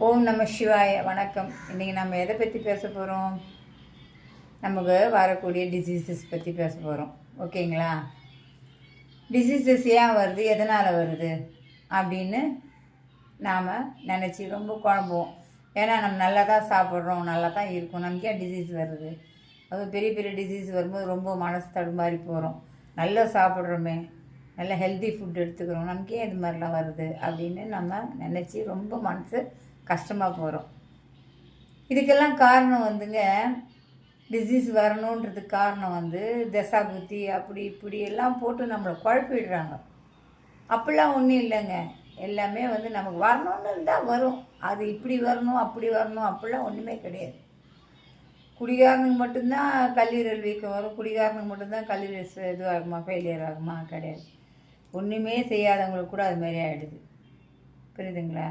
ஓம் நம சிவாய. வணக்கம். இன்றைக்கி நம்ம எதை பற்றி பேச போகிறோம்? நமக்கு வரக்கூடிய டிசீசஸ் பற்றி பேச போகிறோம். ஓகேங்களா? டிசீசஸ் ஏன் வருது, எதனால் வருது அப்படின்னு நாம் நினச்சி ரொம்ப குழம்புவோம். ஏன்னா நம்ம நல்லா தான் சாப்பிட்றோம், நல்லா தான் இருக்கும், நமக்கு ஏன் டிசீஸ் வருது? அதுவும் பெரிய பெரிய டிசீஸ் வரும்போது ரொம்ப மனசு தடுமாறி போகிறோம். நல்லா சாப்பிட்றோமே, நல்ல ஹெல்த்தி ஃபுட் எடுத்துக்கிறோம், நமக்கே இது மாதிரிலாம் வருது அப்படின்னு நம்ம நினச்சி ரொம்ப மனசு கஷ்டமாக போகிறோம். இதுக்கெல்லாம் காரணம் வந்துங்க, டிசீஸ் வரணுன்றதுக்கு காரணம் தசா புத்தி அப்படி இப்படி எல்லாம் போட்டு நம்மளை குழப்பிடுறாங்க. அப்படிலாம் ஒன்றும் இல்லைங்க. எல்லாமே நமக்கு வரணும்னு இருந்தால் வரும். அது இப்படி வரணும் அப்படி வரணும் அப்படிலாம் ஒன்றுமே கிடையாது. குடிகாரனுக்கு மட்டும்தான் கல்லீரல் வீக்கம் வரும், குடிகாரனுக்கு மட்டும்தான் கல்லீரல் இது ஆகுமா, ஃபெயிலியர் ஆகுமா? கிடையாது. ஒன்றுமே செய்யாதவங்களுக்கு கூட அது மாதிரி ஆகிடுது. புரியுதுங்களா?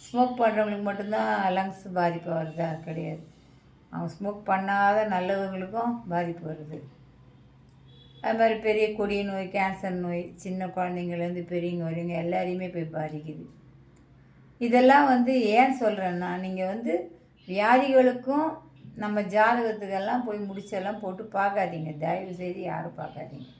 ஸ்மோக் பண்ணுறவங்களுக்கு மட்டும்தான் லங்ஸ் பாதிப்பு வருதா? கிடையாது. அவங்க ஸ்மோக் பண்ணாத நல்லவங்களுக்கும் பாதிப்பு வருது. அது மாதிரி பெரிய கொடிய நோய், கேன்சர் நோய், சின்ன குழந்தைங்கள்லேருந்து பெரியவங்க வரைங்க எல்லாரையுமே போய் பாதிக்குது. இதெல்லாம் ஏன் சொல்கிறேன்னா, நீங்கள் வியாதிகளுக்கும் நம்ம ஜாதகத்துக்கெல்லாம் போய் முடிச்செல்லாம் போட்டு பார்க்காதீங்க. தயவு செய்து யாரும் பார்க்காதீங்க.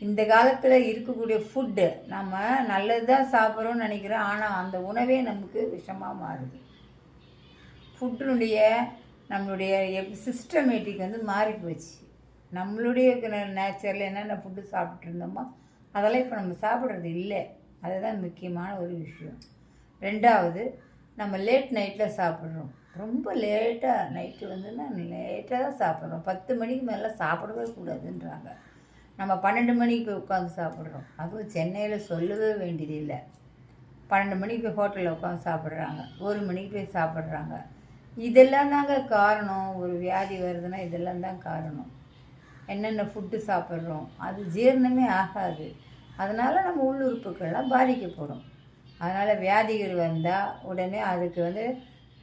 இந்த காலத்தில் இருக்கக்கூடிய ஃபுட்டு நம்ம நல்லது தான் சாப்பிட்றோன்னு நினைக்கிறோம், ஆனால் அந்த உணவே நமக்கு விஷமாக மாறுது. ஃபுட்டினுடைய நம்மளுடைய சிஸ்டமேட்டிக் மாறி போச்சு. நம்மளுடைய நேச்சரில் என்னென்ன ஃபுட்டு சாப்பிட்டு இருந்தோமோ அதெல்லாம் இப்போ நம்ம சாப்பிட்றது இல்லை. அதுதான் முக்கியமான ஒரு விஷயம். ரெண்டாவது, நம்ம லேட் நைட்டில் சாப்பிட்றோம். ரொம்ப லேட்டாக நைட்டு லேட்டாக தான் சாப்பிட்றோம். 10 மணிக்கு மேலே சாப்பிடவே கூடாதுன்றாங்க. நம்ம 12 மணிக்கு போய் உட்காந்து சாப்பிட்றோம். அதுவும் சென்னையில் சொல்லவே வேண்டியதில்லை. 12 மணிக்கு போய் ஹோட்டலில் உட்காந்து சாப்பிட்றாங்க, 1 மணிக்கு போய் சாப்பிட்றாங்க. இதெல்லாம் தாங்க காரணம். ஒரு வியாதி வருதுன்னா இதெல்லாம் தான் காரணம். என்னென்ன ஃபுட்டு சாப்பிட்றோம், அது ஜீரணமே ஆகாது. அதனால் நம்ம உள்ளுறுப்புக்கள்லாம் பாதிக்கப்படும். அதனால் வியாதிகள் வந்தால் உடனே அதுக்கு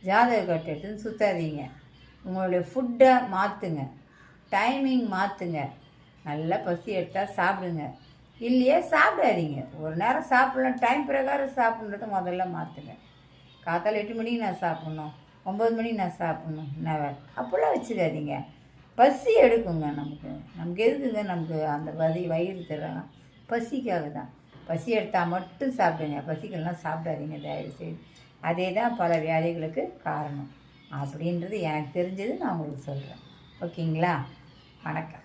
ஜாதக கட்டு எடுத்துன்னு சுற்றாதீங்க. உங்களுடைய ஃபுட்டை மாற்றுங்க, டைமிங் மாற்றுங்க. நல்லா பசி எடுத்தால் சாப்பிடுங்க, இல்லையே சாப்பிடாதீங்க. ஒரு நேரம் சாப்பிட்லாம், டைம் பிரகாரம் சாப்பிட்றத முதல்ல மாற்றுங்க. காத்தால் 8 மணிக்கு நான் சாப்பிட்ணும், 9 மணிக்கு நான் சாப்பிட்ணும், நெவர் அப்படிலாம் வச்சுக்காதீங்க. பசி எடுக்குங்க. நமக்கு எதுக்குங்க நமக்கு அந்த வயிறு தர்றாங்க? பசிக்காக தான். பசி எடுத்தால் மட்டும் சாப்பிடுங்க, பசிக்கெல்லாம் சாப்பிடாதீங்க தயவுசெய்து. அதே தான் பல வியாதிகளுக்கு காரணம் அப்படின்றது எனக்கு தெரிஞ்சது நான் உங்களுக்கு சொல்கிறேன். ஓகேங்களா? வணக்கம்.